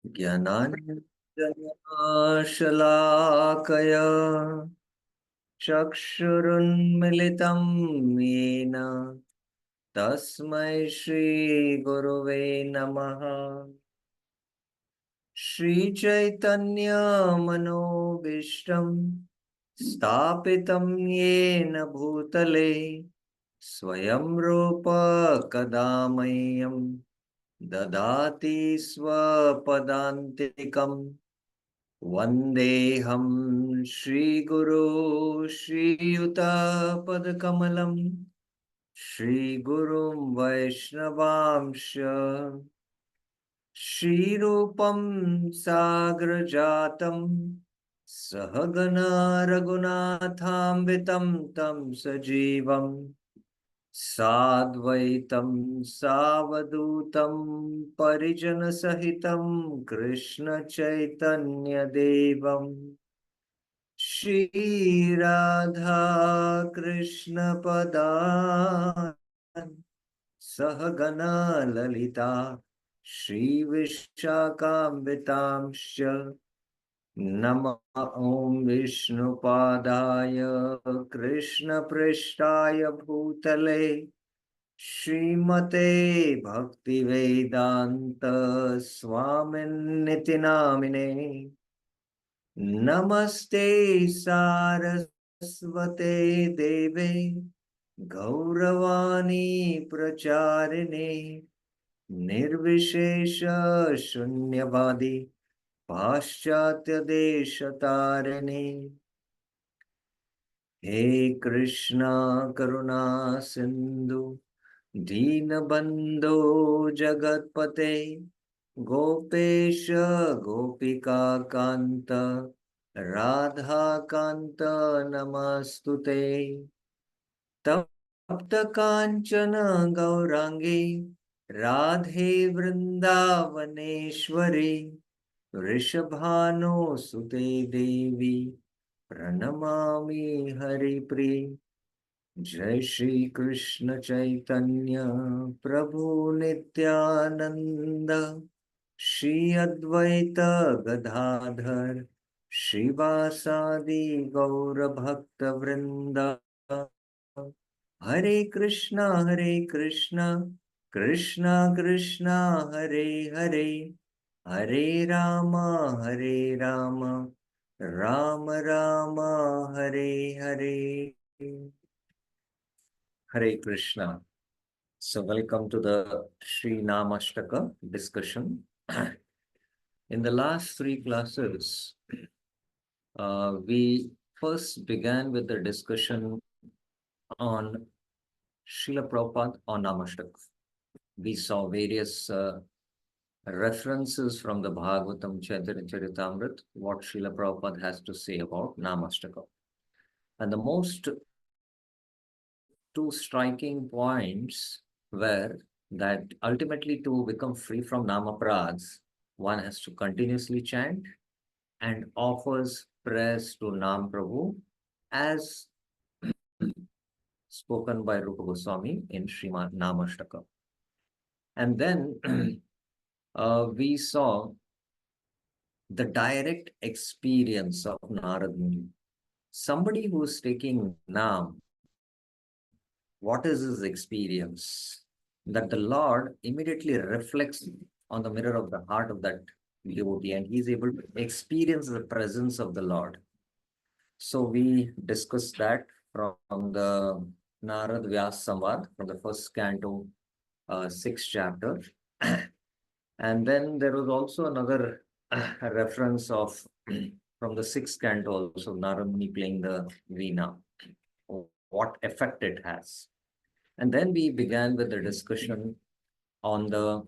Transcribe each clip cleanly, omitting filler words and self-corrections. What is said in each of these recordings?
ज्ञानाञ्जनशलाकया चक्षुरुन्मिलितं येन तस्मै श्रीगुरुवे नमः। श्रीचैतन्यमनोभीष्टं स्थापितं येन भूतले स्वयं रूप कदा मह्यं ददाति स्वपदान्तिकम्। वन्देऽहं श्रीगुरो श्रीयुतपदकमलं श्रीगुरुं वैष्णवांश श्रीरूपं साग्रजातं सहगना रघुनाथान्वितं तं सजीवं साद्वैतं सावधूतं परिजनसहितं कृष्णचैतन्यदेवं श्रीराधा कृष्णपदान् सहगना ललिता श्रीविशाखान्वितांश्च नमः। ॐ विष्णुपादाय कृष्णपृष्ठाय भूतले श्रीमते भक्तिवेदान्त स्वामिन्निति नामिने। नमस्ते सारस्वते देवे गौरवाणी प्रचारिणे निर्विशेष शून्यवादी पाश्चात्य देशतारिणे। हे कृष्णा करुणा सिंधु दीनबंधो जगतपते गोपेश गोपिका कांत राधा कांत नमस्तुते। तप्त कांचन गौरांगी राधे वृंदावनेश्वरी वृषभानुसुते देवी प्रणमामि हरिप्रिये। जय श्री कृष्ण चैतन्य प्रभु नित्यानंद श्री अद्वैत गदाधर श्रीवासादि गौर भक्त वृंद। हरे Krishna Krishna Krishna Hare Hare Hare Ram Ram Ram Hare Hare. Hare Krishna. So welcome to the Sri Namastaka discussion. In the last three classes, we first began with the discussion on Srila Prabhupada on Namastaka. We saw various references from the Bhagavatam Chaitanya Charitamrita, what Srila Prabhupada has to say about Namastaka. And the most two striking points were that ultimately to become free from namaprads, one has to continuously chant and offers prayers to Nam Prabhu as spoken by Rupa Goswami in Srimad Namashtaka. And then we saw the direct experience of Narad Muni. Somebody who is taking Nam, what is his experience? That the Lord immediately reflects on the mirror of the heart of that devotee and he is able to experience the presence of the Lord. So we discussed that from the Narad Vyas Samvad, from the first canto, 6th chapter. And then there was also another reference of from the 6th canto also, Narad Muni playing the veena, what effect it has. And then we began with the discussion on the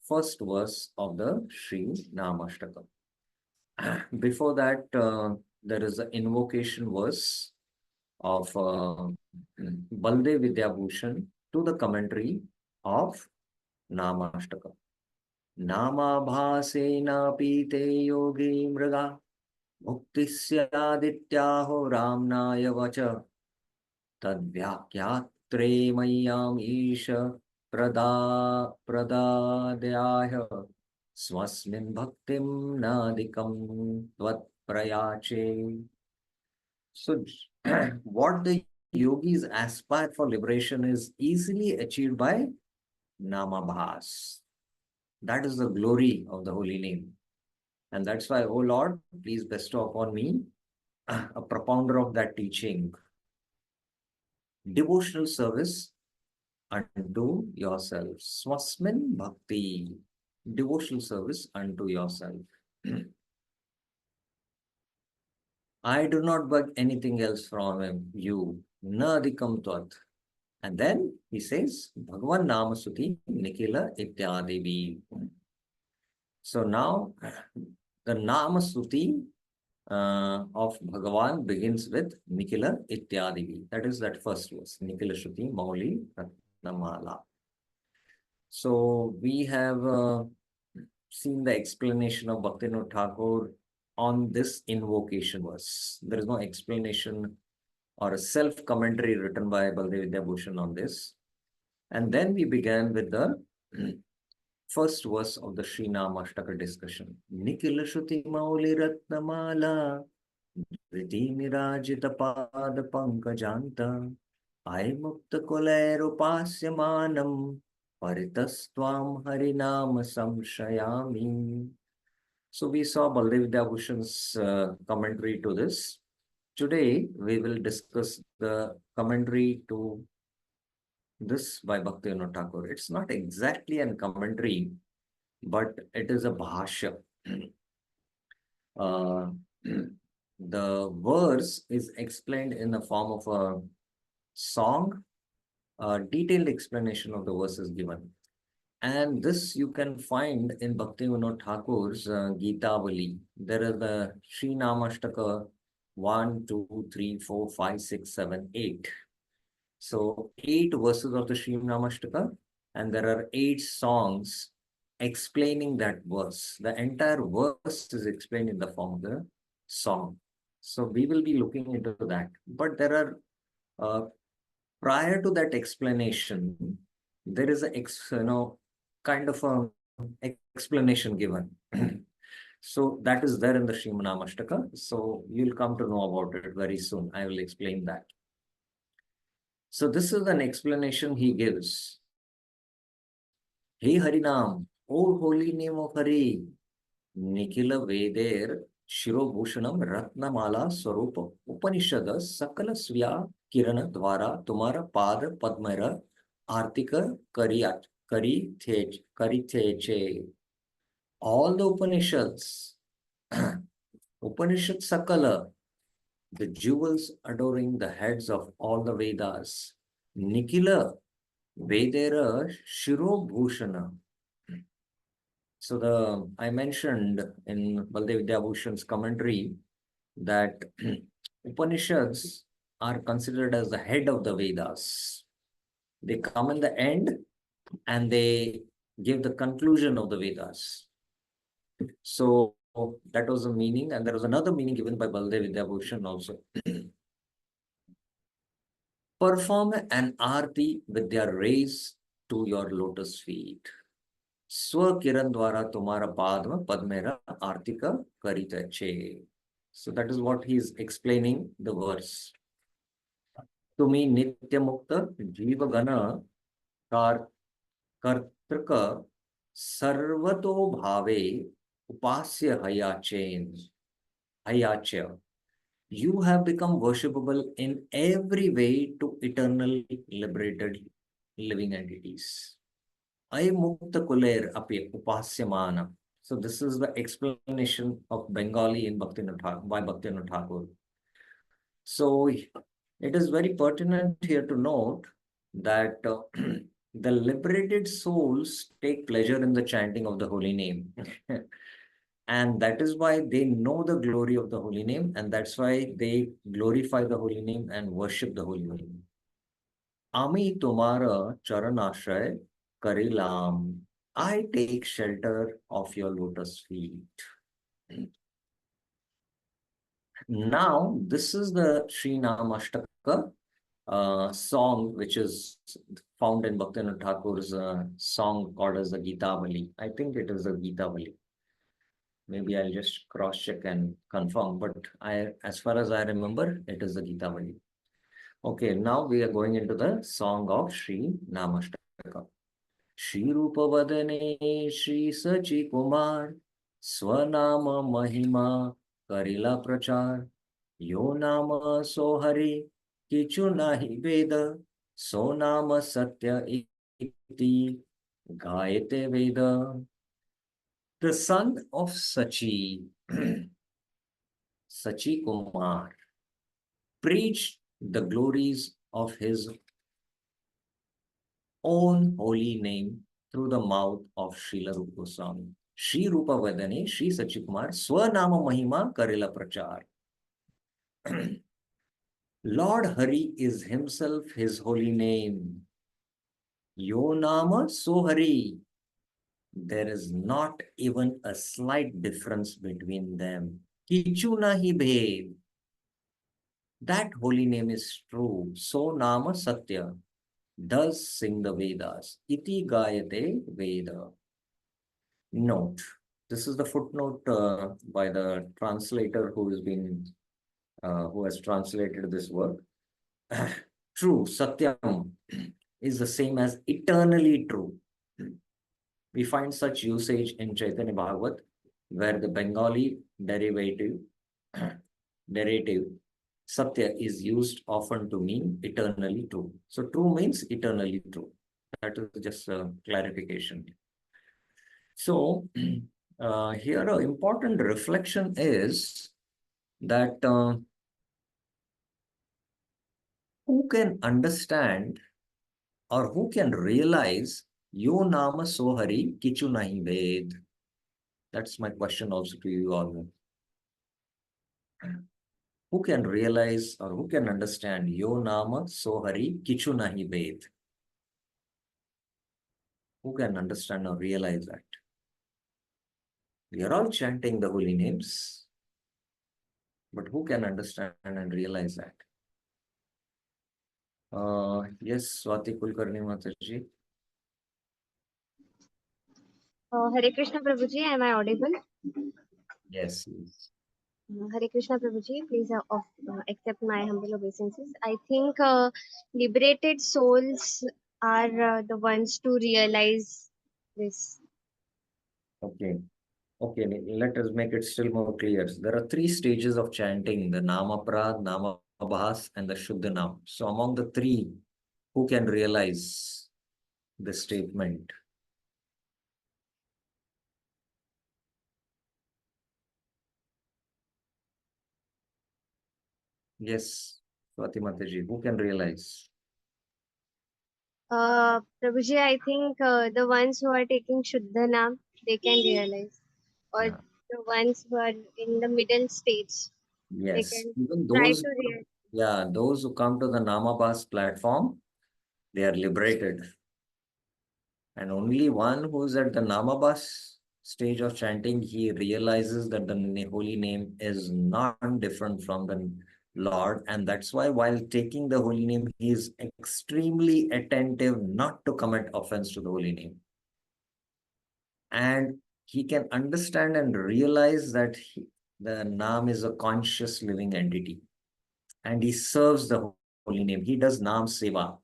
first verse of the Sri Namashtaka. Before that, there is the invocation verse of Baldev Vidyabhushan to the commentary of Namashtaka. Namabhasena pite yogi mriga bhuktisyadityaho ramnaya vacha तद्व्याख्यात्रे मय्याम Ish प्रदादयाय Swasmin bhaktim nadikam tvat prayache. So, what the yogis aspire for liberation is easily achieved by namabhas. That is the glory of the holy name. And that's why, O Lord, please bestow upon me a propounder of that teaching. Devotional service unto yourself. Swasmin bhakti. Devotional service unto yourself. I do not beg anything else from you. Na adhikam tvat. And then he says, Bhagavan Namasuti Nikila Ityadevi. So now the Namasuti of Bhagavan begins with Nikila Ityadevi. That is that first verse. Nikila Shruti Mauli Ratnamala. So we have seen the explanation of Bhaktivinoda Thakur on this invocation verse. There is no explanation or a self-commentary written by Baldev Vidyabhushan on this. And then we began with the first verse of the Sri Namashtaka discussion. Nikila Shruti Mauli Ratnamala Riti Mirajita Pada Pankajanta Ai Mukta Kulairupasymanam Paritastvam Harinama Samshayami. So we saw Baldev Vidyabhushan's commentary to this. Today we will discuss the commentary to this by Bhaktivinoda Thakur. It's not exactly a commentary, but it is a bhashya. Uh, the verse is explained in the form of a song. A detailed explanation of the verse is given. And this you can find in Bhaktivinoda Thakur's Gitavali. There is the Sri Namashtaka 1, 2, 3, 4, 5, 6, 7, 8. So 8 verses of the Sri Namashtaka, and there are 8 songs explaining that verse. The entire verse is explained in the form of the song. So we will be looking into that. But there are, prior to that explanation, there is a kind of a explanation given. So that is there in the Sri Namashtaka. So you'll come to know about it very soon. I will explain that. So this is an explanation he gives. Hey Harinam, O holy name of Hari, Nikila Veder Shirobhushanam Ratnamala Swarupa Upanishada Sakala Sviya Kirana Dvara Tumara Pada Padmara Artika Karitheche. All the Upanishads, Upanishad Sakala, the jewels adoring the heads of all the Vedas. Nikila Vedera Shirobhushana. So I mentioned in Baldev Vidyabhushan's commentary that Upanishads are considered as the head of the Vedas. They come in the end and they give the conclusion of the Vedas. So that was the meaning, and there was another meaning given by Baldev Vidyabhushan also. Perform an arti with their rays to your lotus feet. Swakiran dwara tumara padma padmera artika karitache. So that is what he is explaining the verse. Tumi nitya mukta jiva gana kartrika sarvato bhave upasya hayachya. You have become worshipable in every way to eternal liberated living entities. I mukta kuler api upasyamana. So this is the explanation of Bengali in Bhaktivinoda Thakur, by Bhaktivinoda Thakur. So it is very pertinent here to note that the liberated souls take pleasure in the chanting of the holy name. And that is why they know the glory of the holy name, and that's why they glorify the holy name and worship the holy name. Ami tumara charanashray karilam. I take shelter of your lotus feet. Now, this is the Sri Namashtaka song, which is found in Bhaktivinoda Thakur's song called as the Gita-vali. I think it is the Gita-vali. Maybe I'll just cross-check and confirm, but as far as I remember, it is the Gita-vali. Okay, now we are going into the song of Sri Namastaka. Shri Rupa Vadane Shri Sachi Kumar Swanama Mahima Karila Prachar Yo Nama Sohari Kichu Nahi Veda So Nama Satya Iti Gayate Veda. The son of Sachi, Sachi Kumar, preached the glories of his own holy name through the mouth of Srila Rupa Goswami. Shri Rupa Vadane, Shri Sachikumar, Swanama Mahima Karila Prachar. Lord Hari is himself his holy name. Yo Nama So Hari. There is not even a slight difference between them. Kichu nahi bhed. That holy name is true. So Nama Satya does sing the Vedas. Iti Gayate Veda. Note. This is the footnote by the translator who has translated this work. True, Satyam is the same as eternally true. We find such usage in Chaitanya Bhagavat, where the Bengali derivative Satya is used often to mean eternally true. So true means eternally true. That is just a clarification. So here an important reflection is that who can understand or who can realize Yo Nama Sohari Kichu Nahi Ved? That's my question also to you all. Who can realize or who can understand Yo Nama Sohari Kichu Nahi Ved? Who can understand or realize that? We are all chanting the holy names, but who can understand and realize that? Yes, Swati Kulkarni Mataji. Hare Krishna Prabhuji, am I audible? Yes, yes. Hare Krishna Prabhuji, please accept my humble obeisances. I think liberated souls are the ones to realize this. Okay. Okay, let us make it still more clear. There are three stages of chanting, the Namaprad, Namabhas, and the Shuddhanam. So among the three, who can realize this statement? Yes, Swati Mataji, who can realize? Prabhuji, I think the ones who are taking Shuddha Nam, they can realize. Or Yeah. the ones who are in the middle stage, they Yes. can Even try those, to realize. yeah, those who come to the Namabhas platform, they are liberated. And only one who's at the Namabhas stage of chanting, he realizes that the holy name is not different from the Lord. And that's why while taking the holy name, he is extremely attentive not to commit offense to the holy name. And he can understand and realize that the Nam is a conscious living entity. And he serves the holy name. He does Nam Seva.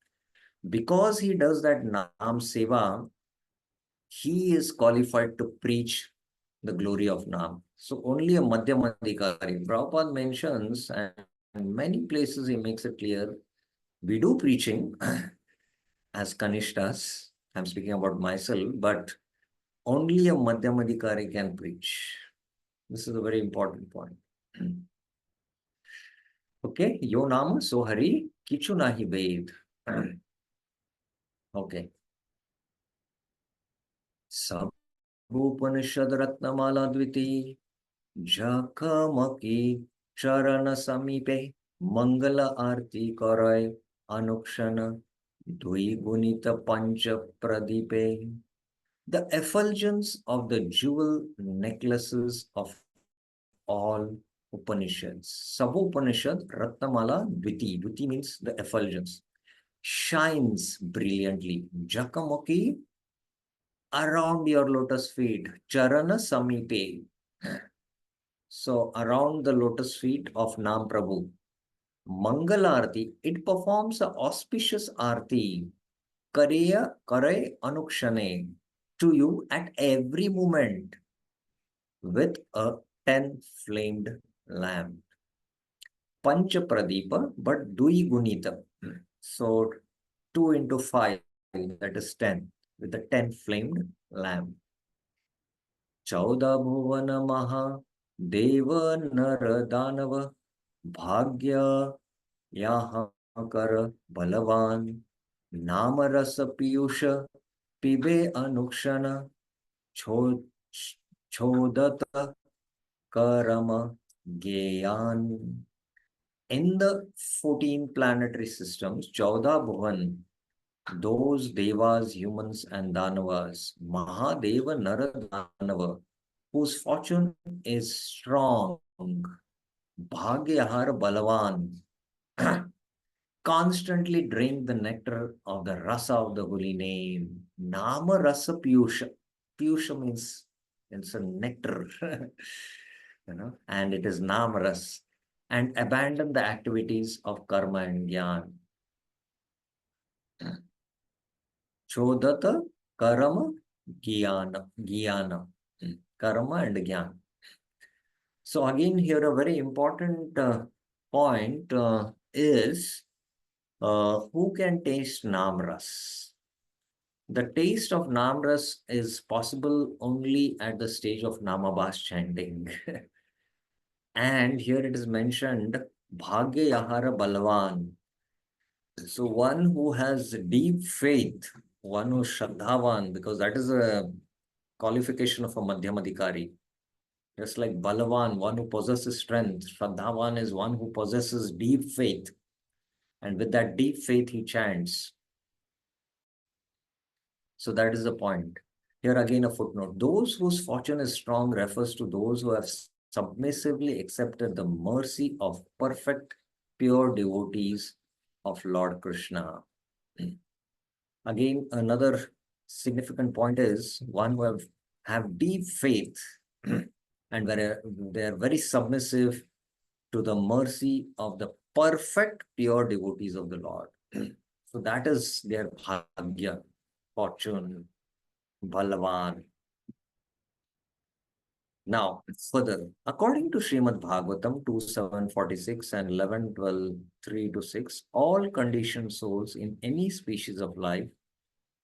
Because he does that Nam Seva, he is qualified to preach the glory of Nam. So only a Madhyamadikari. Prabhupada mentions, and in many places he makes it clear, we do preaching as Kanishtas. I'm speaking about myself, but only a Madhyamadikari can preach. This is a very important point. Okay, Yo Nama So Hari Kichu Nahi Ved. Okay. Sab Upanishad Ratnamala Dviti Jhakamaki Charana Samipe Mangala Arti Karay Anukshana Dvigunita Pancha Pradipe. The effulgence of the jewel necklaces of all Upanishads. Sub Upanishad Ratnamala Dviti. Dviti means the effulgence. shines brilliantly. Jakamokhi around your lotus feet. Charana Samipe. So around the lotus feet of Nam Prabhu. Mangalarti, it performs a auspicious arti. Kare anukshane to you at every moment with a 10 flamed lamp. Pancha Pradeepa, but Dui Gunita. So 2 into 5, that is 10, with a 10 flamed lamp. Chauda Bhuvana Maha Deva Nara Danava Bhagya Yahakara Balavan Namarasa Piyusha Pibe Anukshana Chodata Karama Gyan. In the 14 planetary systems, Chauda Bhuvan, those devas, humans, and danavas, Mahadeva Naradanava, whose fortune is strong, Bhagyahar Balavan, constantly drink the nectar of the rasa of the holy name. Nama rasa piyusha. Piyusha means it's a nectar, and it is nama ras. And abandon the activities of karma and jnana. Chodata, karma, jnana. Karma and jnana. So again, here a very important point is who can taste namras? The taste of namras is possible only at the stage of namabas chanting. And here it is mentioned Bhagya Yahara Balwan. So one who has deep faith, one who is Shraddhavan, because that is a qualification of a Madhyamadikari. Just like Balavan, one who possesses strength, Shraddhavan is one who possesses deep faith. And with that deep faith, he chants. So that is the point. Here again a footnote. Those whose fortune is strong refers to those who have submissively accepted the mercy of perfect, pure devotees of Lord Krishna. Again, another significant point is one who have deep faith and they are very submissive to the mercy of the perfect, pure devotees of the Lord. So that is their bhagya, fortune, balavan. Now, further, according to Srimad Bhagavatam 2.7.46 and 11.12.3 to 6, all conditioned souls in any species of life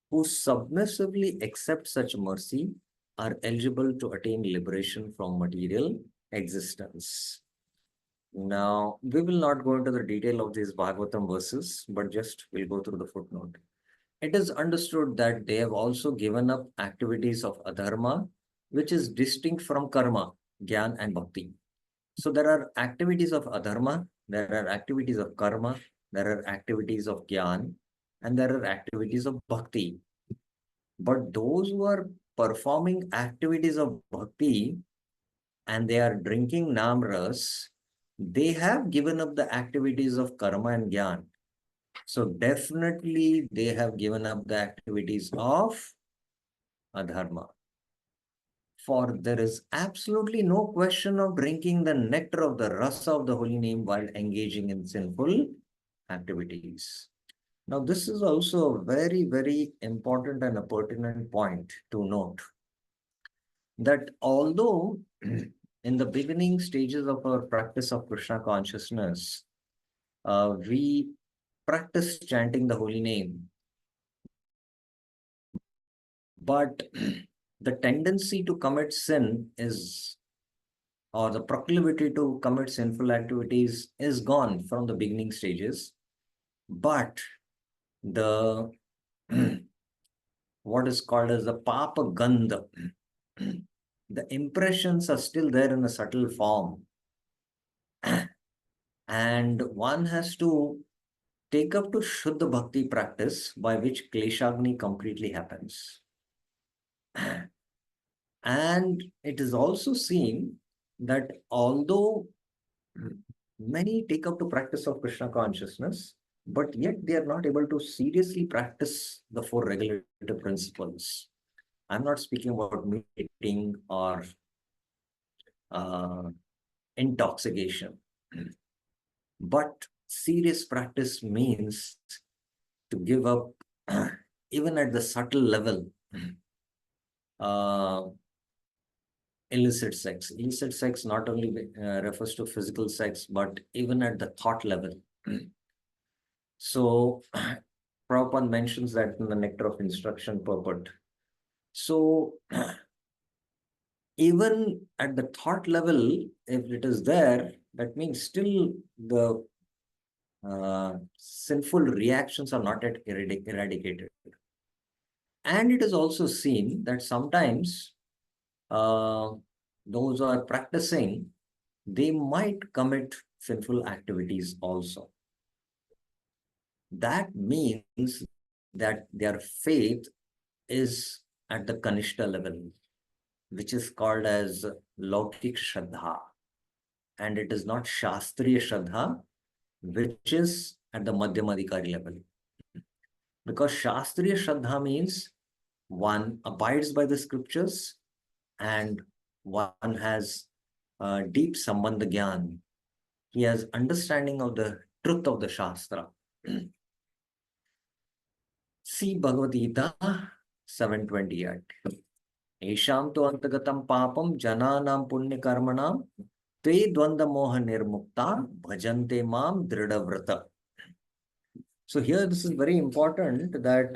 who submissively accept such mercy are eligible to attain liberation from material existence. Now, we will not go into the detail of these Bhagavatam verses, but just we'll go through the footnote. It is understood that they have also given up activities of adharma, which is distinct from karma, jnana, and bhakti. So there are activities of adharma, there are activities of karma, there are activities of jnana, and there are activities of bhakti. But those who are performing activities of bhakti and they are drinking namras, they have given up the activities of karma and jnana. So definitely they have given up the activities of adharma. For there is absolutely no question of drinking the nectar of the rasa of the holy name while engaging in sinful activities. Now, this is also a very, very important and a pertinent point to note that although in the beginning stages of our practice of Krishna consciousness, we practice chanting the holy name, but the tendency to commit sin is, or the proclivity to commit sinful activities is gone from the beginning stages. But the what is called as the papa gandha, the impressions are still there in a subtle form. And one has to take up to Shuddha Bhakti practice by which Kleshagni completely happens. And it is also seen that although many take up to practice of Krishna consciousness, but yet they are not able to seriously practice the four regulative principles. I'm not speaking about meditating or uh, intoxication, but serious practice means to give up, even at the subtle level, uh, illicit sex. Illicit sex not only refers to physical sex, but even at the thought level. So, Prabhupada mentions that in the Nectar of Instruction purport. So, even at the thought level, if it is there, that means still the sinful reactions are not yet eradicated. And it is also seen that sometimes uh, those who are practicing, they might commit sinful activities also. That means that their faith is at the Kanishta level, which is called as Laukik Shraddha. And it is not Shastriya Shraddha, which is at the Madhyamadikari level. Because Shastriya Shraddha means one abides by the scriptures and one has deep Sambandha Gyan. He has understanding of the truth of the Shastra. See Bhagavad Gita 728. Esham to antagatam papam jananam punya karmanam te dvanda moha nirmukta bhajante mam drida. So here this is very important that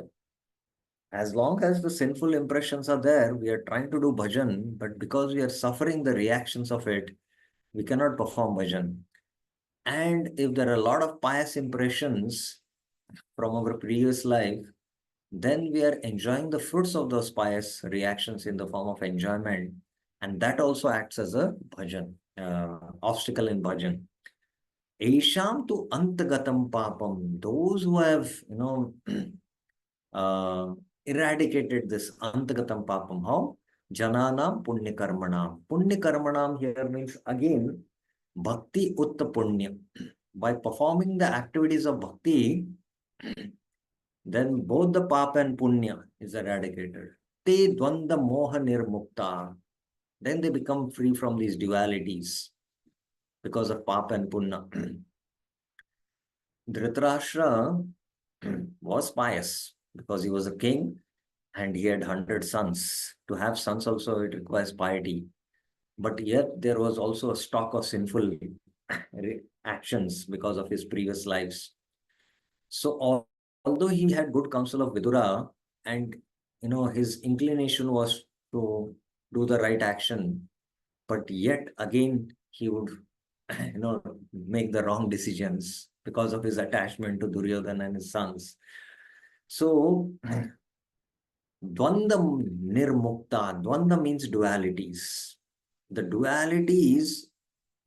as long as the sinful impressions are there, we are trying to do bhajan, but because we are suffering the reactions of it, we cannot perform bhajan. And if there are a lot of pious impressions from our previous life, then we are enjoying the fruits of those pious reactions in the form of enjoyment. And that also acts as a bhajan, obstacle in bhajan. Esham to antagatam papam, those who have, uh, eradicated this antagatam papam. How? Jananam punya karmanam. Punya karmanam here means again bhakti utta punya. By performing the activities of bhakti, then both the papa and punya is eradicated. Te dvanda moha nirmukta. Then they become free from these dualities because of papa and punya. Dhritarashtra was pious because he was a king and he had 100 sons. To have sons also, it requires piety. But yet there was also a stock of sinful actions because of his previous lives. So although he had good counsel of Vidura and his inclination was to do the right action, but yet again he would make the wrong decisions because of his attachment to Duryodhana and his sons. So Dvanda nirmukta. Dvanda means dualities. The dualities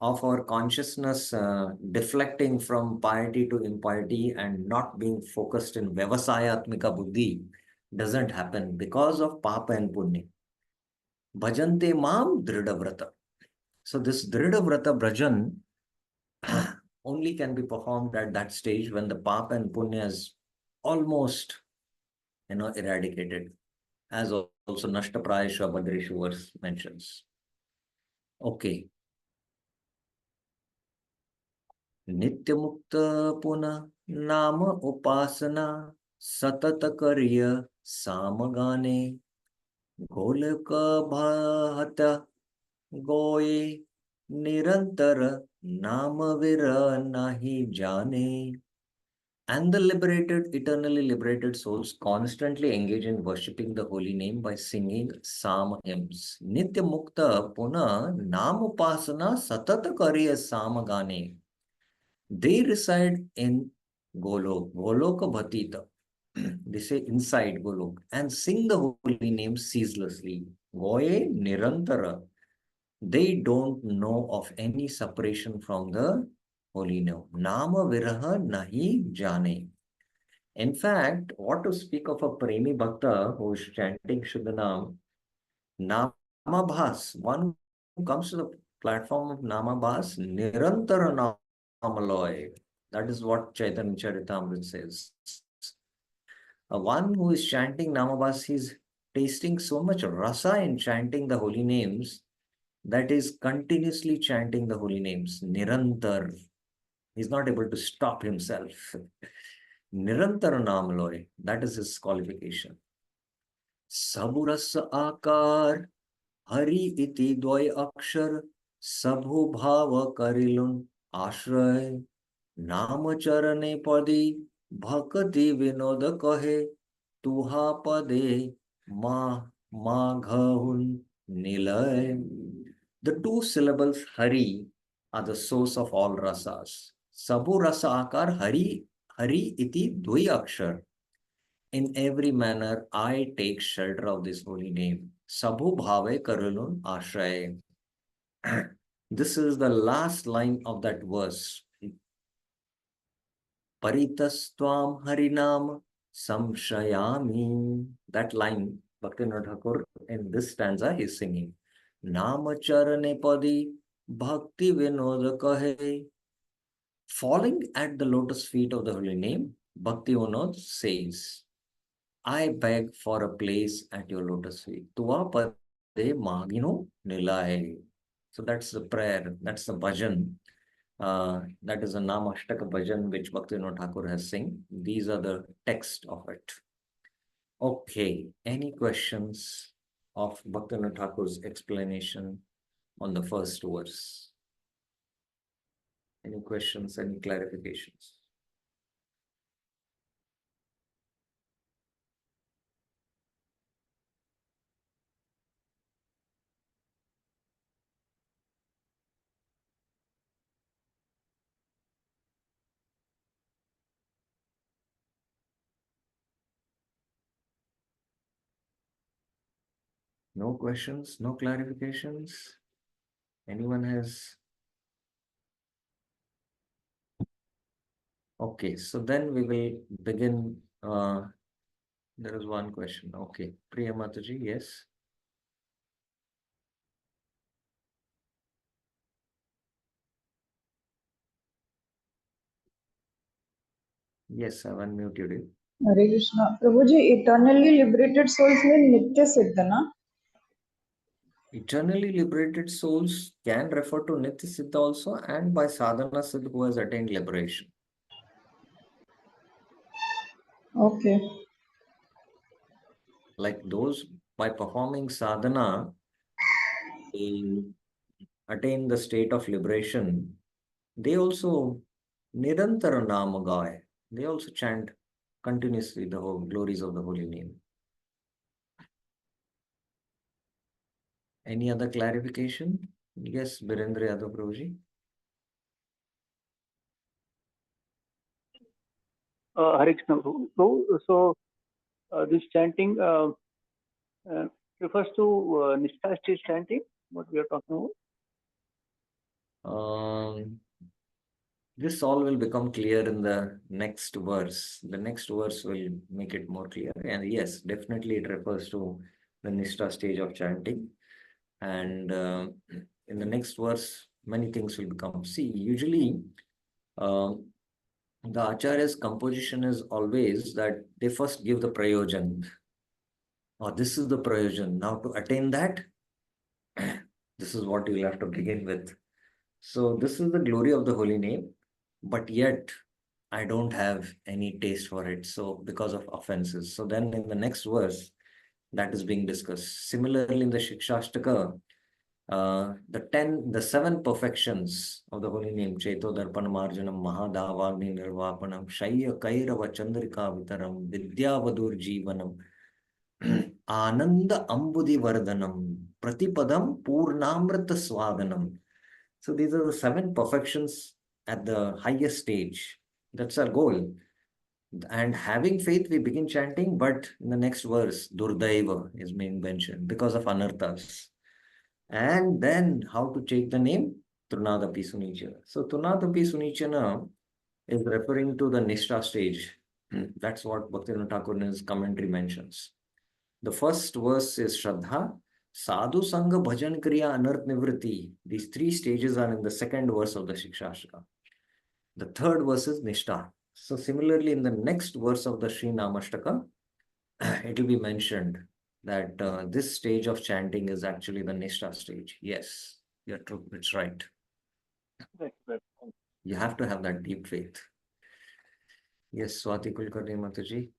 of our consciousness deflecting from piety to impiety and not being focused in Vyavasayatmika Buddhi doesn't happen because of Papa and Punya. Bhajante Mam Drida. So this Drida Bhajan only can be performed at that stage when the Papa and Punya is almost eradicated, as also Nashtaprayasha Badreshu verse mentions. Okay. नित्य मुक्त पुनः नाम उपासना सतत करिय सामगाने गोलक भात गोये निरंतर नाम विर नाही जाने. And the liberated, eternally liberated souls constantly engage in worshipping the holy name by singing Sam hymns. Nitya Mukta Puna Namupasana Satata Kariya Samagane. They reside in Golok, Goloka Bhatita. They say inside Golok and sing the holy name ceaselessly. Goye Nirantara. They don't know of any separation from the holy name. Nama Viraha Nahi Jane. In fact, what to speak of a Premi Bhakta who is chanting Shuddhanam, Namabhas, one who comes to the platform of Namabhas, Nirantara Namaloy. That is what Chaitanya Charitamrita says. One who is chanting Namabas, he's tasting so much rasa in chanting the holy names that is continuously chanting the holy names, Nirantar. He's not able to stop himself. Nirantar Namaloy, that is his qualification. Saburas Akar, Hari iti dvay akshar, Sabhu bhava karilun आश्रय नाम चरणे पदी भक्ति विनोद कहे तुहा पदे मा माघहुन निलय. The two syllables Hari are the source of all rasas. Sabu rasa akar Hari, Hari iti dvai akshar. In every manner I take shelter of this holy name. Sabhu bhave karulun ashray. This is the last line of that verse. Paritastvam harinam samshayami. That line, Bhaktivinoda Thakur in this stanza is singing. Nama charane padi bhakti vinod kahe. Falling at the lotus feet of the holy name, Bhakti Vinod says, I beg for a place at your lotus feet. Tua pade magino nilai. So that's the prayer, that's the bhajan. That is a Namashtaka bhajan which Bhaktivinoda Thakur has sing. These are the text of it. Okay, any questions of Bhaktivinoda Thakur's explanation on the first verse? Any questions, any clarifications? No questions, no clarifications? Anyone has? Okay, so then we will begin. There is one question. Okay, Priya Mataji, yes. Yes, I've unmuted you. Hare Krishna Prabhu ji eternally liberated souls में नित्य सिद्ध ना Eternally liberated souls can refer to Nitya Siddha also, and by sadhana siddha who has attained liberation. Okay Like those by performing sadhana, they attain the state of liberation. They also nirantara namagaya. They also chant continuously the whole glories of the holy name. Any other clarification? Yes, Birendra Yadav Prabhuji. Hare Krishna. So this chanting refers to Nishtha stage chanting, what we are talking about. This all will become clear in the next verse. The next verse will make it more clear. And yes, definitely it refers to the Nishtha stage of chanting. And in the next verse, many things will become. See, usually the Acharya's composition is always that they first give the prayojan. Or this is the prayojan. Now to attain that, this is what you'll have to begin with. So this is the glory of the holy name, but yet I don't have any taste for it. So because of offenses. So then in the next verse, that is being discussed. Similarly, in the Shikshashtaka, the 7 perfections of the holy name, Cheto Darpan Marjanam, Mahadavagni Nirvapanam, Shaya Kairava Chandrika Vitaram, Vidyavadur Jivanam, Ananda Ambudi Vardhanam, Pratipadam Purnamrita Swadanam. So these are the 7 perfections at the highest stage. That's our goal. And having faith, we begin chanting, but in the next verse, Durdaiva is being mentioned because of anarthas. And then how to take the name? Trunadapi Sunichana. So Trunadapi Sunichana is referring to the Nishtha stage. That's what Bhaktivinoda Thakur in his commentary mentions. The first verse is Shraddha, Sadhu Sangha Bhajan Kriya Anarth Nivriti. These 3 stages are in the second verse of the Shikshashtaka. The third verse is Nishta. So similarly, in the next verse of the Sri Namashtaka, it will be mentioned that this stage of chanting is actually the Nishta stage. Yes, you're true. It's right. Right, right. You have to have that deep faith. Yes, Swati Kulkarni Mataji.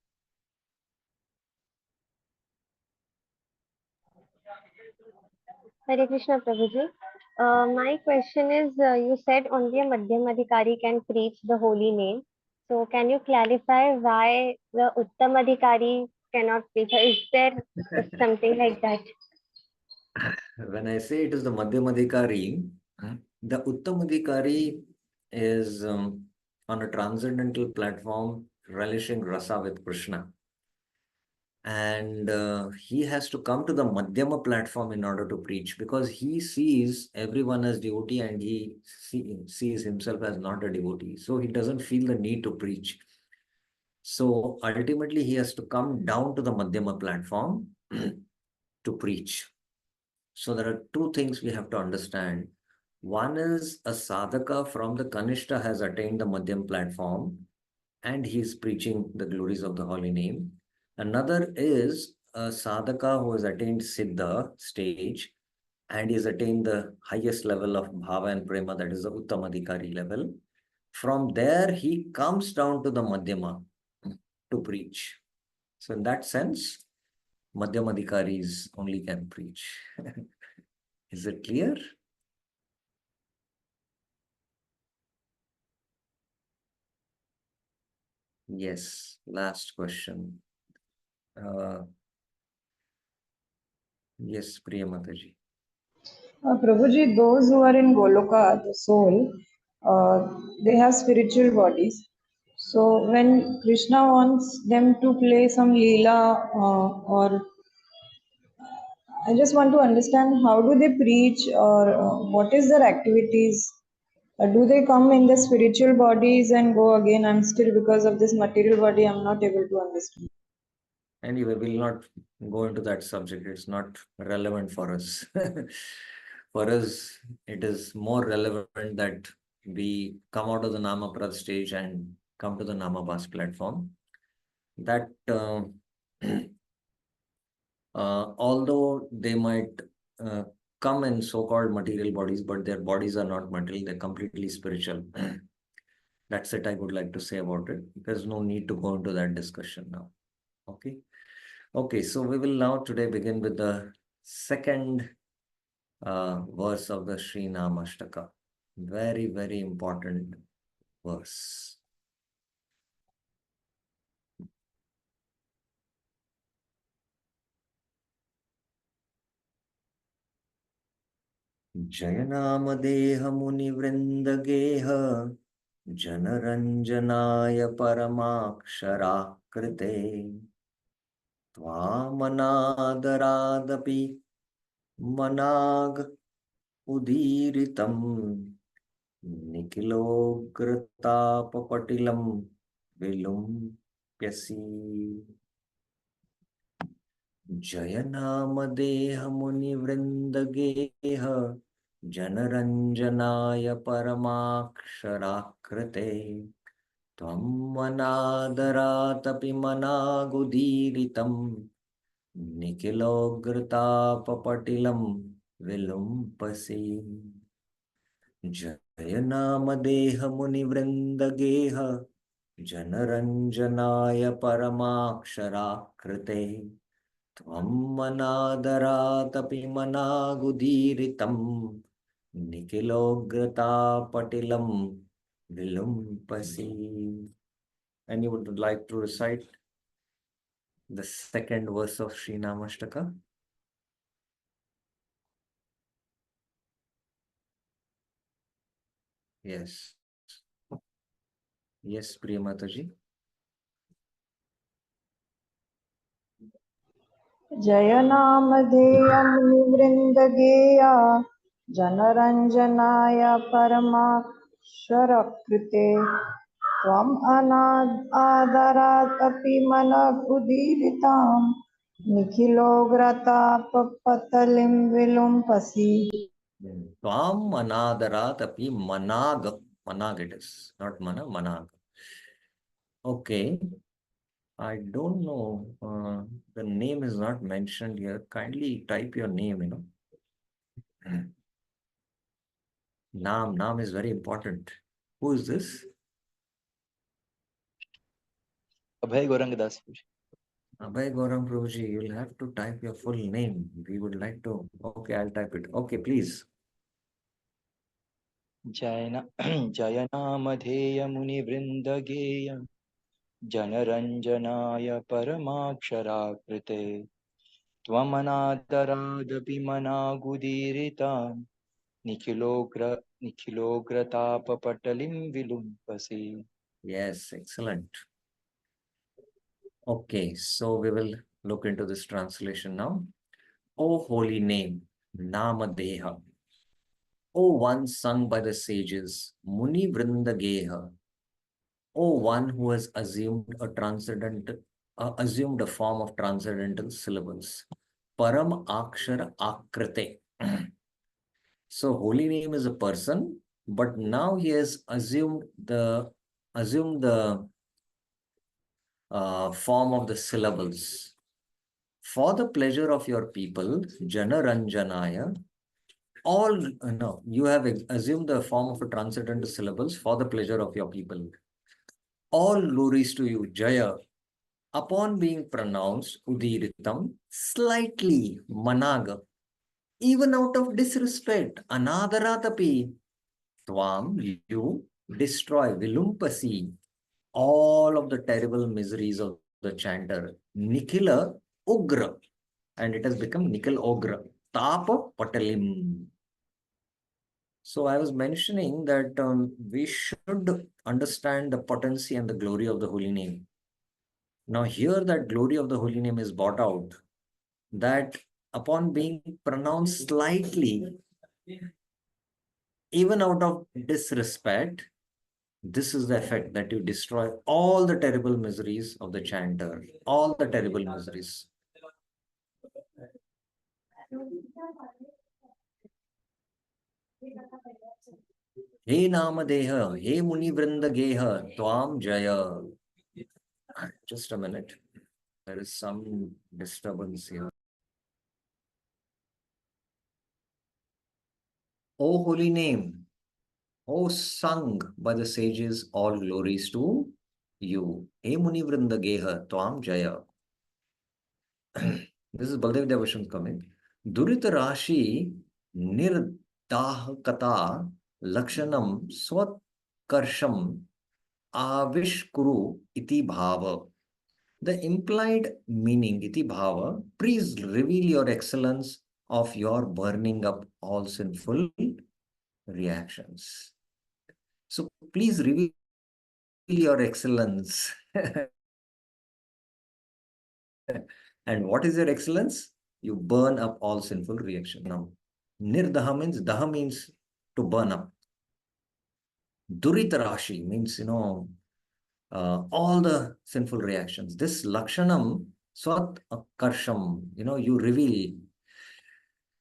Hare Krishna, Prabhuji. My question is, you said only a Madhyamadhikari can preach the holy name. So can you clarify why the Uttamadhikari cannot preach? Is there something like that? When I say it is the Madhyamadhikari, the Uttamadhikari is on a transcendental platform relishing rasa with Krishna. And he has to come to the Madhyama platform in order to preach because he sees everyone as devotee and he sees himself as not a devotee. So he doesn't feel the need to preach. So ultimately, he has to come down to the Madhyama platform to preach. So there are two things we have to understand. One is a sadhaka from the Kanishta has attained the Madhyam platform and he is preaching the glories of the holy name. Another is a sadhaka who has attained Siddha stage and he has attained the highest level of Bhava and Prema, that is the Uttamadhikari level. From there, he comes down to the Madhyama to preach. So in that sense, Madhyamadhikaris only can preach. Is it clear? Yes, last question. Yes, Priya Mataji. Prabhuji, those who are in Goloka, the soul, they have spiritual bodies. So when Krishna wants them to play some leela, or I just want to understand how do they preach, or what is their activities? Do they come in the spiritual bodies and go again? I'm still, because of this material body, I'm not able to understand. Anyway, we'll not go into that subject. It's not relevant for us. For us, it is more relevant that we come out of the Namaprad stage and come to the Namabas platform. That although they might uh, come in so-called material bodies, but their bodies are not material, they're completely spiritual. That's it I would like to say about it. There's no need to go into that discussion now. Okay. Okay, so we will now today begin with the second verse of the Sri Namashtaka. Very, very important verse. Jayanamadeh Munivrindageha Janaranjanaya Paramakshaраkrite Tvamanadaraadapi Manag Udiritam Nikilogratapapatilam Vilumpyasi Jayanamadeh Janaranjanaya Paramakshaраkrite Tvamanadaraatapi Managudiritam Nikilogratapapatilam Vilumpasi Jayanamadeh Munivrindageha Janaranjanaya Paramakshaраkrite Tvamanadaraatapi Managudiritam Nikilogratapatilam Vilumpasi. And you would like to recite the second verse of Sri Namashtaka? Yes. Yes, Priya Mataji. जयनामधेयमुनिवृन्दगेया जनरञ्जनाय परमाक्षरकृते त्वम् आदरात् अपि मनमुदीरितां निखिलोग्रतापपतलिं विलुम्पसि. Tvam manadarat api manag Manag it is, not Mana, Manag. Okay. I don't know. The name is not mentioned here. Kindly type your name, Naam is very important. Who is this? Abhay Gorangadas. Abhay Gaurang Prabhuji, you'll have to type your full name. We would like to. Okay, I'll type it. Okay, please. जयनामधेय मुनिवृन्दगेय जनरञ्जनाय परमाक्षराकृते त्वमनादरादपि मनागुदीरितां निखिलोग्रतापपटलिं विलुम्पसि. Yes, excellent. Okay, so we will look into this translation now. O holy name, Namadeha. O one sung by the sages, Muni Vrindageha. O one who has assumed a form of transcendental syllables. Param Akshara Akrite. So holy name is a person, but now he has assumed the form of the syllables. For the pleasure of your people, Jana Ranjanaya, you have assumed the form of a transcendental syllables for the pleasure of your people. All glories to you, Jaya. Upon being pronounced Udiritam, slightly Managa, even out of disrespect, Anadaratapi, Tvam, you destroy, Vilumpasi, all of the terrible miseries of the chanter. Nikhila Ugra, and it has become Nikhil Ogra. Tapa Patalim. So I was mentioning that we should understand the potency and the glory of the holy name. Now here that glory of the holy name is brought out, that upon being pronounced slightly, even out of disrespect, this is the effect, that you destroy all the terrible miseries of the chanter, all the terrible miseries. He Namadeha, He Muni Vrindageha, Tvam Jaya. Just a minute. There is some disturbance here. O holy name, O sung by the sages, all glories to you. He Muni Vrindageha, Tvam Jaya. This is Baldev Devashan coming. Durita Rashi Nirdahakata Lakshanam Swatkarsham Avishkuru iti bhava. The implied meaning, iti bhava, please reveal your excellence of your burning up all sinful reactions. So please reveal your excellence. And what is your excellence? You burn up all sinful reaction. Now, nirdaha means to burn up. Durita Rashi means, all the sinful reactions. This Lakshanam Swat Akarsham, you reveal.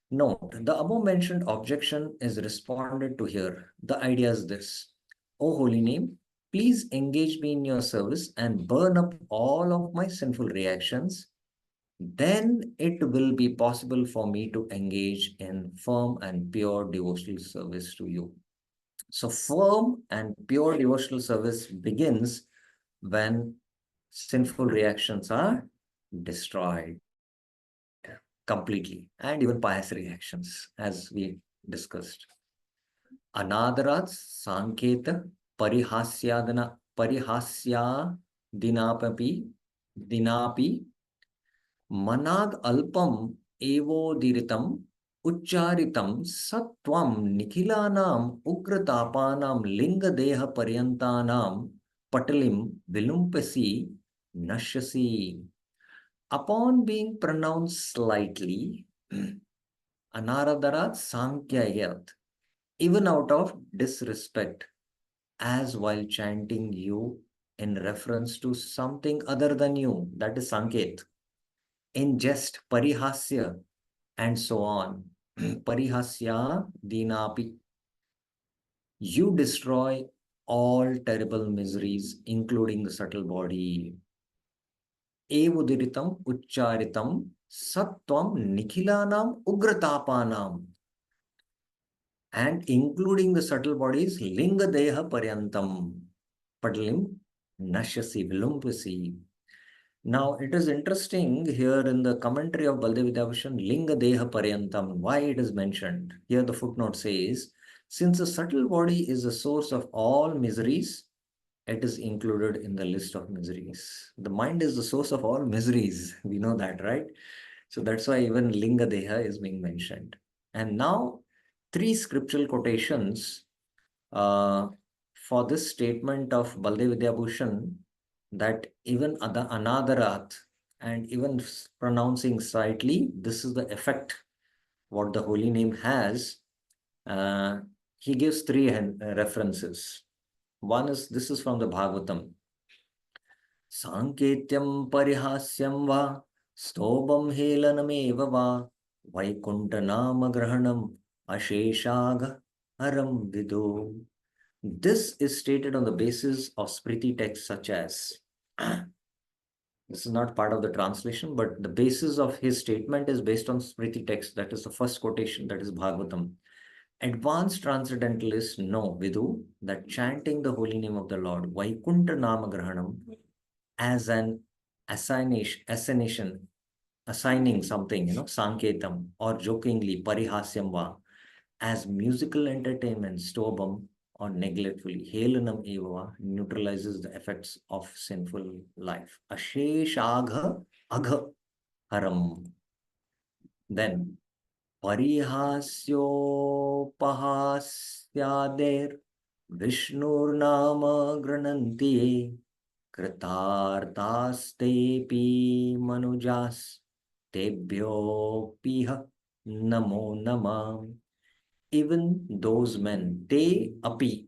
Note, the above mentioned objection is responded to here. The idea is this. O holy name, please engage me in your service and burn up all of my sinful reactions. Then it will be possible for me to engage in firm and pure devotional service to you. So firm and pure devotional service begins when sinful reactions are destroyed completely, and even pious reactions, as we discussed. Anadarat Sanketa Parihasya Dinapi Manad Alpam Evodiritam Ucharitam Satvam Nikhilanam Ugratapanam Lingadeha Paryantanam Patalim Vilumpasi Nashasi. Upon being pronounced slightly, Anaradarat Sankhya, even out of disrespect, as while chanting you in reference to something other than you, that is Sanket. In jest, Parihasya, and so on. Parihasya Dinapi. You destroy all terrible miseries, including the subtle body. Evudiritam uchcharitam sattvam nikhilanam ugratapanam. And including the subtle bodies, linga deha paryantam. Padalim nashasi vilumpasi. Now, it is interesting here in the commentary of Baldev Vidyabhushan, Linga Deha Paryantam, why it is mentioned. Here the footnote says, since the subtle body is the source of all miseries, it is included in the list of miseries. The mind is the source of all miseries. We know that, right? So that's why even Linga Deha is being mentioned. And now, three scriptural quotations for this statement of Baldev Vidyabhushan, that even anadarat and even pronouncing slightly, this is the effect what the holy name has. He gives three references. One is, this is from the Bhagavatam. Sanketyam parihasyam va stobam helanameva va vaikuntanama grahanam asheshagha haram vidu. This is stated on the basis of Smriti texts such as, this is not part of the translation, but the basis of his statement is based on Smriti text. That is the first quotation, that is Bhagavatam. Advanced transcendentalists know, Vidu, that chanting the holy name of the Lord, Vaikunta Namagrahanam, as an assignation, assigning something, Sanketam, or jokingly, Parihasyam va, as musical entertainment, Stobam, or neglectfully, Helanam eva, neutralizes the effects of sinful life. Asheshagha agha haram. Then, Parihasyopahasyāder Vishnur nama grananti kritartastepi manujas tebhyo piha namo nama. Even those men, te api,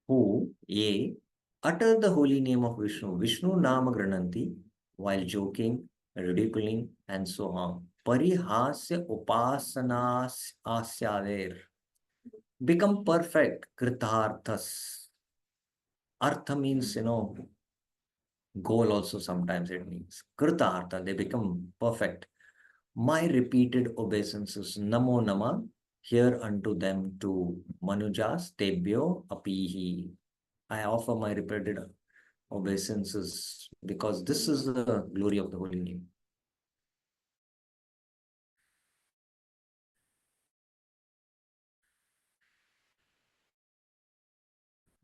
who, ye, utter the holy name of Vishnu, Vishnu nama grananti, while joking, ridiculing, and so on. Parihasya upasanas asyaver. Become perfect, kritarthas. Artha means, goal also sometimes it means. Kritartha, they become perfect. My repeated obeisances, namo nama, here unto them to manujas, tebhyo, apihi. I offer my repeated obeisances because this is the glory of the holy name.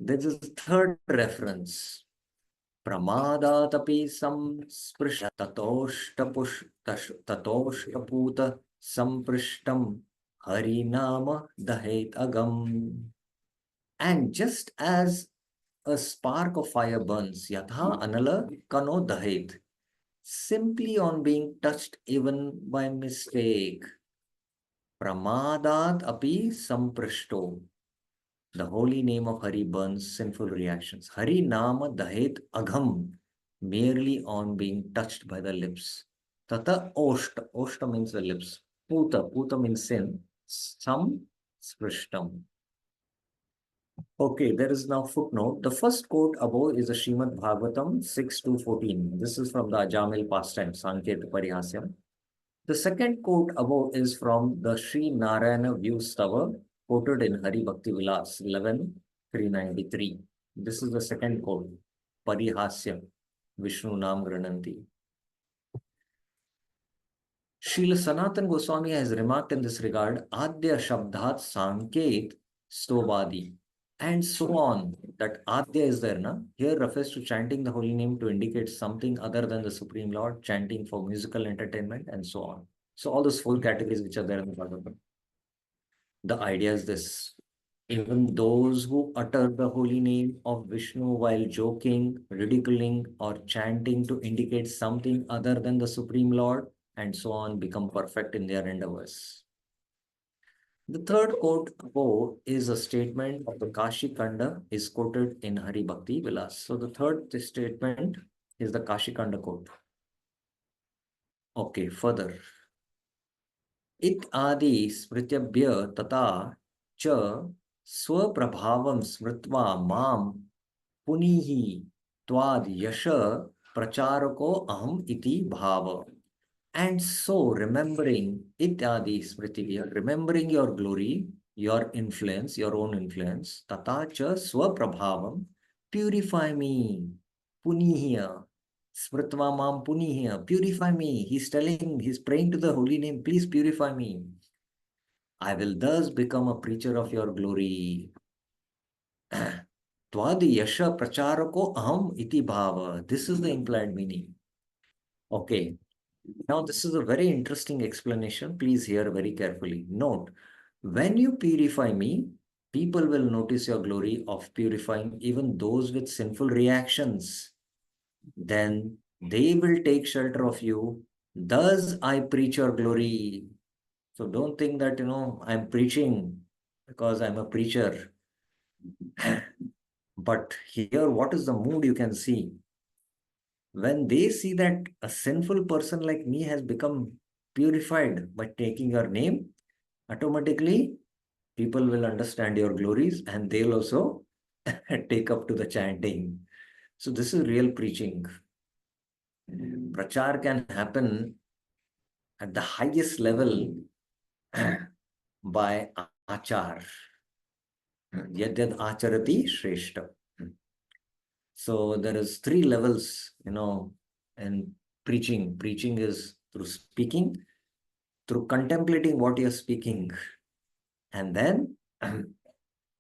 This is third reference. Pramādātapi samsprisha tatoshtaputa samprishtam harinama dahet agam. And just as a spark of fire burns, yatha anala kano dahet, simply on being touched even by mistake. Pramadat api samprishto. The holy name of Hari burns sinful reactions. Hari Nama Dahet Agham, merely on being touched by the lips. Tata Oshta, Oshta means the lips. Puta means sin. Sam Sprishtam. Okay, there is now footnote. The first quote above is the Srimad Bhagavatam 6-14. This is from the Ajamil pastime, Sanket Parihasyam. The second quote above is from the Sri Narayana View Stava, quoted in Hari Bhakti Vilas 11-393. This is the second quote, Parihasya, Vishnu Nam Grananti. Srila Sanatan Goswami has remarked in this regard, Adya Shabdhat Sanket Stovadi, and so on. That Adya is there, na? Here refers to chanting the holy name to indicate something other than the Supreme Lord, chanting for musical entertainment, and so on. So all those four categories which are there in the Bhagavatam. The idea is this. Even those who utter the holy name of Vishnu while joking, ridiculing, or chanting to indicate something other than the Supreme Lord, and so on, become perfect in their endeavors. The third quote above is a statement of the Kashi Kanda, is quoted in Hari Bhakti Vilas. So the third statement is the Kashi Kanda quote. Okay, further. It adi smrityabhya tata cha Swaprabhavam smritva mam punihi tvad yasha pracharako aham iti bhava. And so, remembering ityadi smriti, remembering your glory, your influence, your own influence, tata cha swaprabhavam, purify me, punihya, smritva mam punihya, purify me. He's praying to the holy name, please purify me. I will thus become a preacher of your glory. Twadi yasha pracharako aham iti bhava. This is the implied meaning. Okay. Now, this is a very interesting explanation. Please hear very carefully. Note, when you purify me, people will notice your glory of purifying even those with sinful reactions. Then they will take shelter of you. Thus, I preach your glory. So don't think that, I'm preaching because I'm a preacher. But here, what is the mood you can see? When they see that a sinful person like me has become purified by taking your name, automatically people will understand your glories and they'll also take up to the chanting. So this is real preaching. Prachar can happen at the highest level by achar. Yadyad acharati shreshta. So there is three levels, in preaching. Preaching is through speaking, through contemplating what you're speaking, and then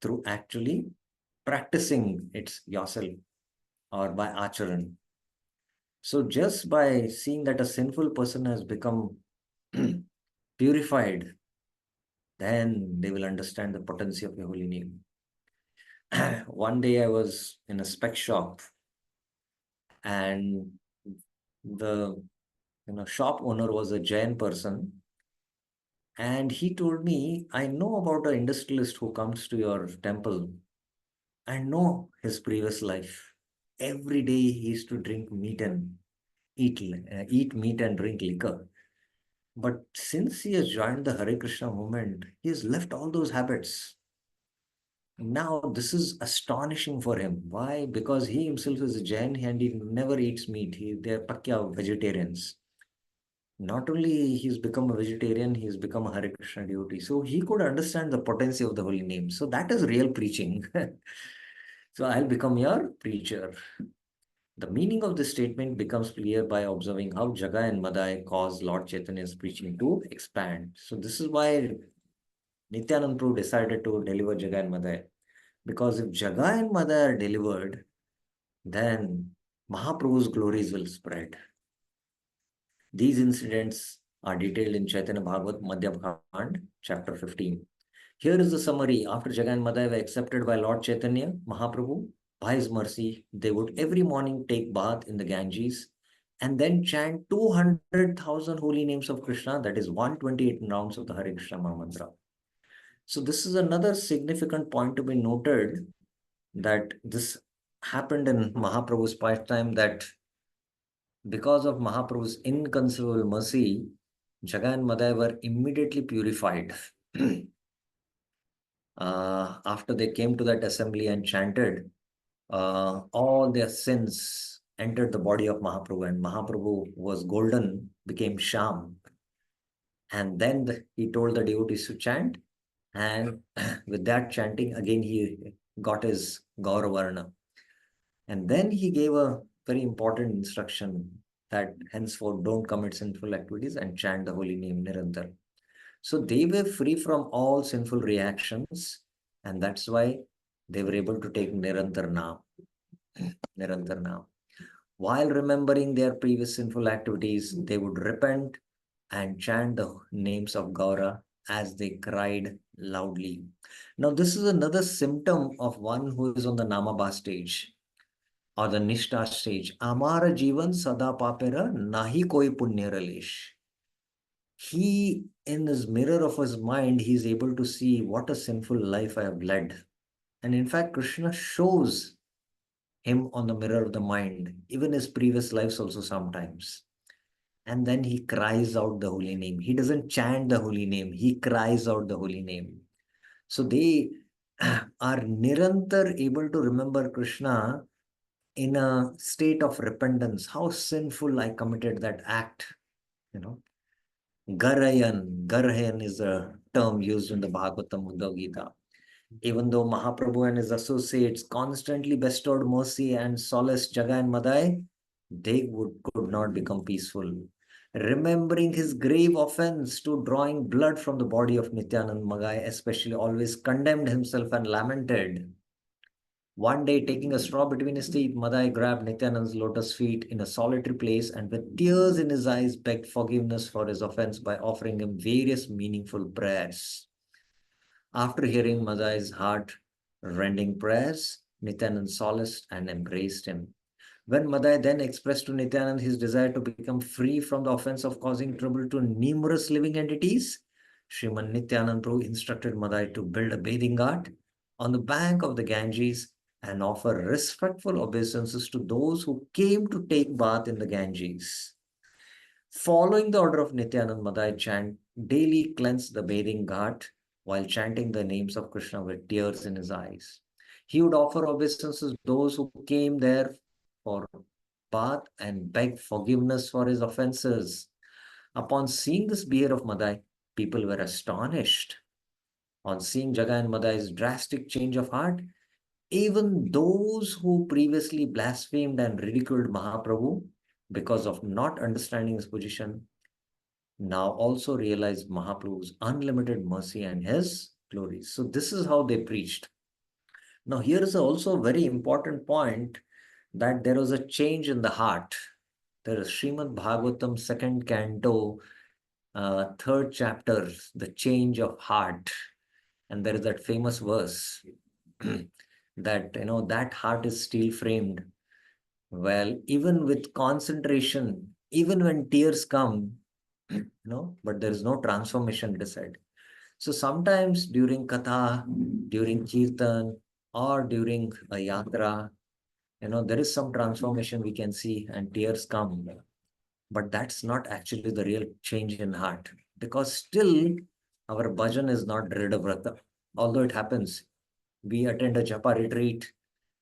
through actually practicing it yourself or by acharan. So just by seeing that a sinful person has become purified, then they will understand the potency of the holy name. One day I was in a spec shop and the shop owner was a Jain person. And he told me, I know about an industrialist who comes to your temple. I know his previous life. Every day he used to drink meat and eat meat and drink liquor. But since he has joined the Hare Krishna movement, he has left all those habits. Now this is astonishing for him. Why? Because he himself is a Jain and he never eats meat. They're pakya vegetarians. Not only he's become a vegetarian, he's become a Hare Krishna devotee. So he could understand the potency of the holy name. So that is real preaching. So I'll become your preacher. The meaning of this statement becomes clear by observing how Jaga and Madai caused Lord Chaitanya's preaching to expand. So this is why Nityanand Prabhu decided to deliver Jaga and Madai. Because if Jaga and Madai are delivered, then Mahaprabhu's glories will spread. These incidents are detailed in Chaitanya Bhagavat Madhya Khand, chapter 15. Here is the summary. After Jaga and Madai were accepted by Lord Chaitanya Mahaprabhu, by his mercy, they would every morning take bath in the Ganges and then chant 200,000 holy names of Krishna, that is 128 rounds of the Hare Krishna Mahamantra. So this is another significant point to be noted, that this happened in Mahaprabhu's lifetime, that because of Mahaprabhu's inconceivable mercy, Jaga and Madai were immediately purified. After they came to that assembly and chanted, all their sins entered the body of Mahaprabhu, and Mahaprabhu was golden, became Sham. And then he told the devotees to chant, and with that chanting, again he got his Gauravarna. And then he gave a very important instruction that henceforth don't commit sinful activities and chant the holy name Nirantar. So they were free from all sinful reactions, and that's why they were able to take Nirantar now. Nirantar now. While remembering their previous sinful activities, they would repent and chant the names of Gaura as they cried loudly. Now, this is another symptom of one who is on the Namabha stage or the Nishta stage. Amara Jivan Sada Papera Nahi Koi Punya Ralesh. He, in his mirror of his mind, he is able to see what a sinful life I have led. And in fact, Krishna shows him on the mirror of the mind, even his previous lives also sometimes. And then he cries out the holy name. He doesn't chant the holy name, he cries out the holy name. So they are nirantar able to remember Krishna in a state of repentance. How sinful I committed that act, you know. Garhayan is a term used in the Bhagavatam Uddhav Gita. Even though Mahaprabhu and his associates constantly bestowed mercy and solace Jaga and Madai, they could not become peaceful. Remembering his grave offense to drawing blood from the body of Nityanand, Magai especially always condemned himself and lamented. One day, taking a straw between his teeth, Madai grabbed Nityanand's lotus feet in a solitary place and with tears in his eyes begged forgiveness for his offense by offering him various meaningful prayers. After hearing Madai's heart-rending prayers, Nityanand solaced and embraced him. When Madai then expressed to Nityanand his desire to become free from the offense of causing trouble to numerous living entities, Sriman Nityanand Prabhu instructed Madai to build a bathing ghat on the bank of the Ganges and offer respectful obeisances to those who came to take bath in the Ganges. Following the order of Nityanand, Madai chant daily cleansed the bathing ghat while chanting the names of Krishna with tears in his eyes. He would offer obeisances to those who came there for bath and beg forgiveness for his offenses. Upon seeing this behavior of Madai, people were astonished. On seeing Jaga and Madai's drastic change of heart, even those who previously blasphemed and ridiculed Mahaprabhu because of not understanding his position now also realized Mahaprabhu's unlimited mercy and his glories. So this is how they preached. Now here is also a very important point that there was a change in the heart. There is Srimad Bhagavatam, second canto, third chapter, the change of heart. And there is that famous verse that, that heart is steel framed. Well, even with concentration, even when tears come, but there is no transformation, it is said. So sometimes during katha, during kirtan, or during a yatra, there is some transformation we can see and tears come. But that's not actually the real change in heart, because still our bhajan is not Dridhavrata. Although it happens, we attend a japa retreat,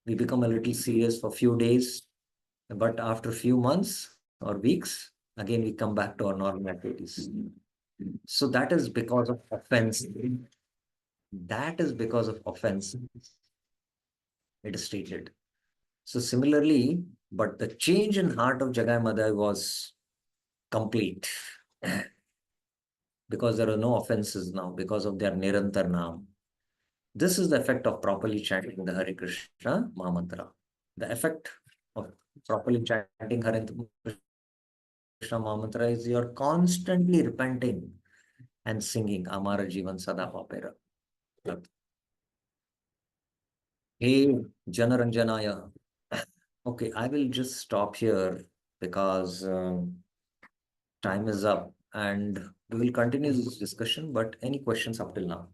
we become a little serious for a few days, but after a few months or weeks, again we come back to our normal activities. So that is because of offense. That is because of offense, it is stated. So similarly, but the change in heart of Jagai Madai was complete because there are no offenses now because of their Nirantar Naam. This is the effect of properly chanting the Hare Krishna Mahamantra. The effect of properly chanting Hare Krishna Mahamantra is you're constantly repenting and singing Amara Jivan Sada Papera. Hey Janaranjanaya. Okay, I will just stop here because time is up and we will continue this discussion, but any questions up till now?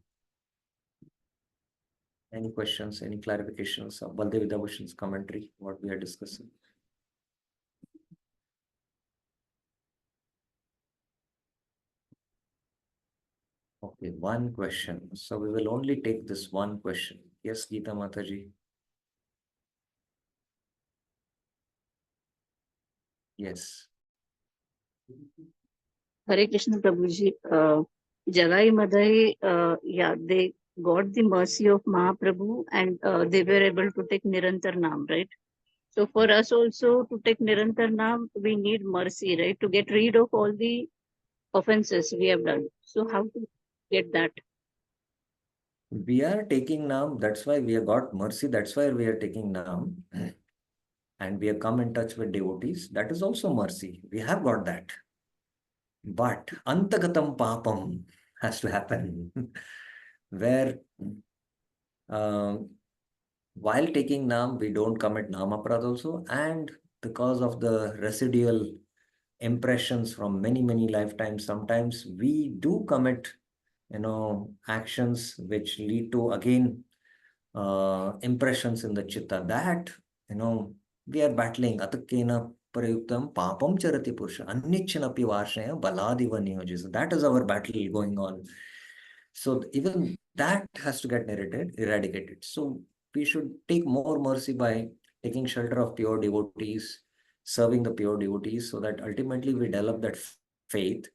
Any questions, any clarifications of Baldev Vidabhushan's commentary, what we are discussing? Okay, one question. So we will only take this one question. Yes, Geeta Mataji. Yes. Hare Krishna Prabhuji, Jagai Madai, they got the mercy of Mahaprabhu and they were able to take Nirantar Naam, right? So for us also to take Nirantar Naam, we need mercy, right? To get rid of all the offenses we have done. So how to get that? We are taking Naam, that's why we have got mercy, that's why we are taking Naam. And we have come in touch with devotees, that is also mercy. We have got that. But Antagatam Papam has to happen. Where while taking Naam, we don't commit Namaprad also. And because of the residual impressions from many, many lifetimes, sometimes we do commit, actions which lead to, again, impressions in the chitta that, we are battling. Atakena prayuktam papam charati purusha annichanapi varshaya baladiva niyojis. That is our battle going on. So even that has to get eradicated. So we should take more mercy by taking shelter of pure devotees, serving the pure devotees, so that ultimately we develop that faith.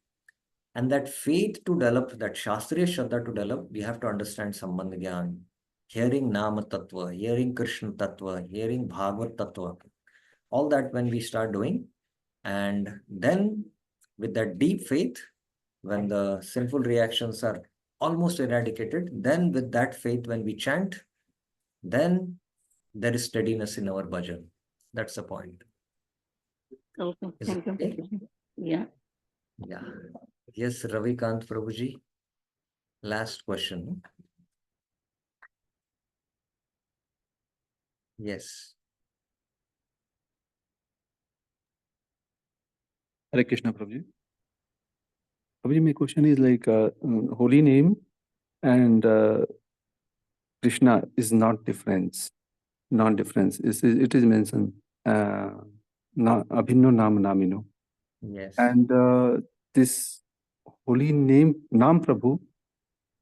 And that faith to develop, that Shastriya Shraddha to develop, we have to understand Sambandh Gyan, hearing Nama Tattva, hearing Krishna Tattva, hearing Bhagavad Tattva. All that when we start doing, and then with that deep faith, when the sinful reactions are almost eradicated, then with that faith, when we chant, then there is steadiness in our bhajan. That's the point. Okay, Is it thank you. okay? Prabhuji. Yeah. Yeah. Yes, Ravikant Prabhuji. Last question. Yes. Hare Krishna, Prabhuji. Prabhuji, my question is like holy name and Krishna is not difference. Not difference. It is mentioned abhinno nam namino. Yes. And this holy name, Nam Prabhu,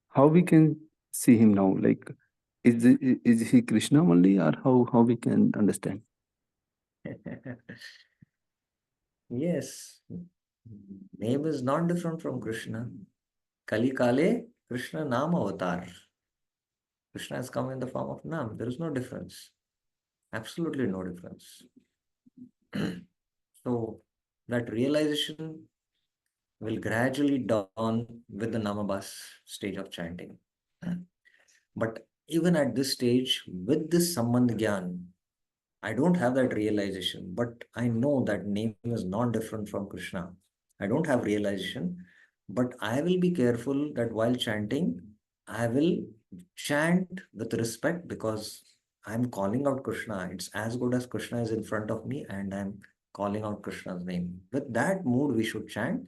how we can see him now? Like, is he Krishna only, or how we can understand? Yes. Name is not different from Krishna. Kali Kale, Krishna Nam Avatar. Krishna has come in the form of Nam. There is no difference. Absolutely no difference. So that realization will gradually dawn with the Namabas stage of chanting. But even at this stage, with this Sambandh Gyan, I don't have that realization, but I know that name is not different from Krishna. I don't have realization, but I will be careful that while chanting, I will chant with respect because I'm calling out Krishna. It's as good as Krishna is in front of me and I'm calling out Krishna's name. With that mood, we should chant.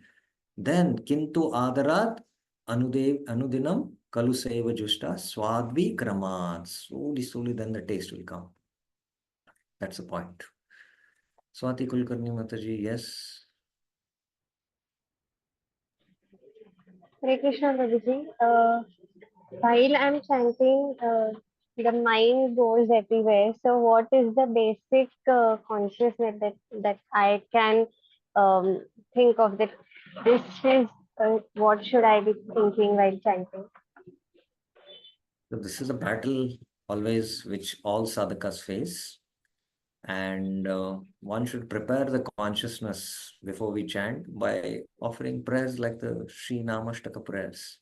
Then, Kintu Adarat Anudinam Kaluseva Justa Swadvi Kramat. Slowly, then the taste will come. That's the point. Swati Kulkarni Mataji, yes. Hare Krishna, Prabhuji. While I'm chanting, the mind goes everywhere. So, what is the basic consciousness that I can think of? That this is what should I be thinking while chanting? So this is a battle always which all sadhakas face. And one should prepare the consciousness before we chant by offering prayers like the Sri Namashtaka prayers.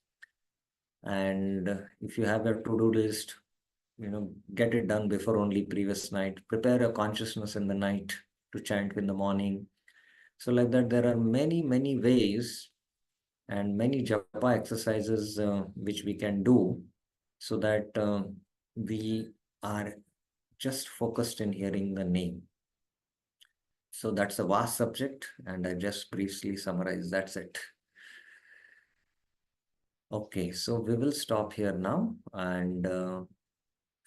And if you have a to-do list, get it done before only previous night. Prepare a consciousness in the night to chant in the morning. So like that, there are many, many ways and many japa exercises which we can do so that we are just focused in hearing the name. So that's a vast subject, and I just briefly summarized. That's it. Okay, so we will stop here now. And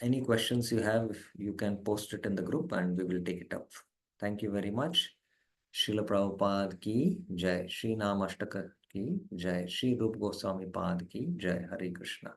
any questions you have, you can post it in the group and we will take it up. Thank you very much. Srila Prabhupada ki jai, Sri Namashtaka ki jai, Sri Rup Goswami Pad ki jai. Hare Krishna.